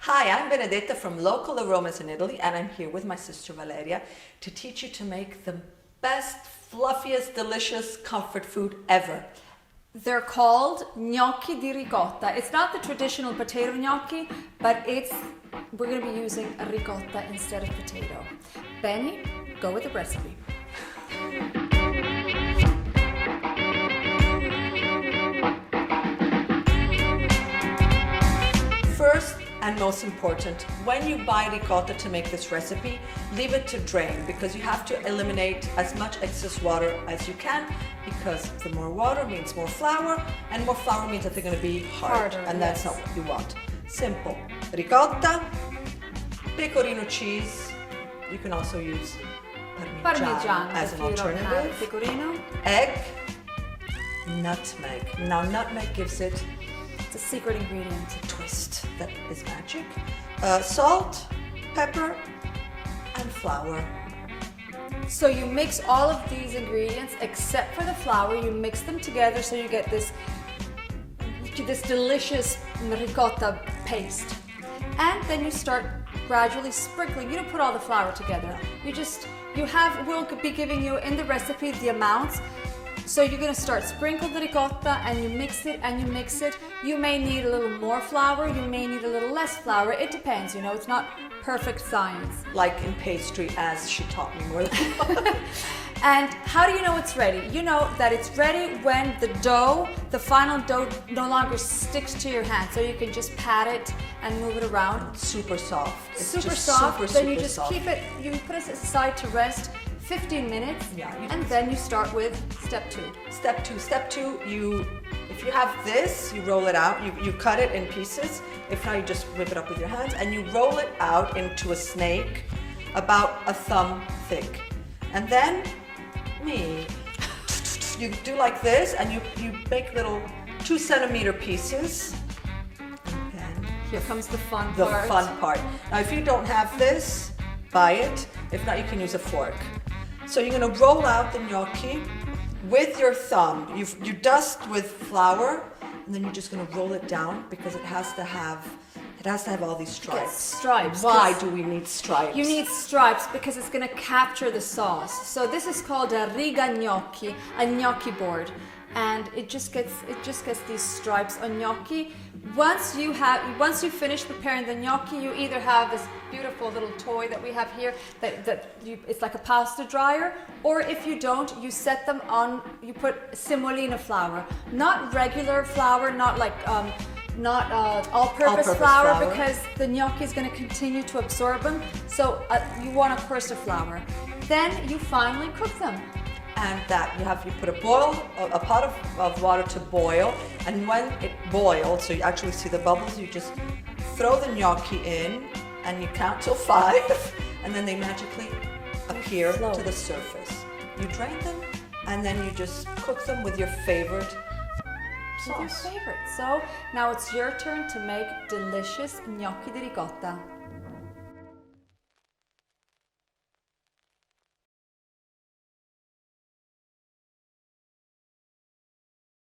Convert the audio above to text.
Hi, I'm Benedetta from local Aromas in Italy, and I'm here with my sister Valeria to teach you to make the best, fluffiest, delicious comfort food ever. They're called gnocchi di ricotta. It's not the traditional potato gnocchi, but we're going to be using a ricotta instead of potato. Benny, go with the recipe. First and most important, when you buy ricotta to make this recipe, leave it to drain because you have to eliminate as much excess water as you can, because the more water means more flour, and more flour means that they're going to be hard, and that's not what you want. Simple. Ricotta, pecorino cheese, you can also use Parmigiano as an alternative, pecorino, egg, nutmeg. Now nutmeg gives it it's a secret ingredient. a twist that is magic. Salt, pepper, and flour. So you mix all of these ingredients except for the flour. You mix them together so you get this delicious ricotta paste. And then you start gradually sprinkling. You don't put all the flour together. We'll be giving you in the recipe the amounts. So you're going to start sprinkle the ricotta and you mix it and you mix it. You may need a little more flour, you may need a little less flour. It depends, it's not perfect science. Like in pastry, as she taught me more than And how do you know it's ready? You know that it's ready when the final dough no longer sticks to your hand. So you can just pat it and move it around. Super soft. It's super just soft. Then you just soft. keep it, you put it aside to rest 15 minutes. Yeah. And then you start with step two. Step two, if you have this, you roll it out, you cut it in pieces. If not, you just whip it up with your hands and you roll it out into a snake about a thumb thick. And then you do like this and you make little 2 centimeter pieces. And then Here comes the fun the part. fun part. Now if you don't have this, buy it. If not, you can use a fork. So you're going to roll out the gnocchi with your thumb. You dust with flour, and then you're just going to roll it down because it has to have all these stripes. Stripes. Why do we need stripes? You need stripes because it's going to capture the sauce. So this is called a riga gnocchi, a gnocchi board, and it just gets these stripes on gnocchi. Once you finish preparing the gnocchi, you either have this beautiful little toy that we have here it's like a pasta dryer, or if you don't, you set them on. You put semolina flour, not regular flour, not like all-purpose flour, because the gnocchi is going to continue to absorb them. So you want a coarser flour. Then you finally cook them. And you put a pot of water to boil, and when it boils, so you actually see the bubbles, you just throw the gnocchi in and you count till 5, and then they magically appear to the surface. You drain them and then you just cook them with your favorite sauce. So now it's your turn to make delicious gnocchi di ricotta.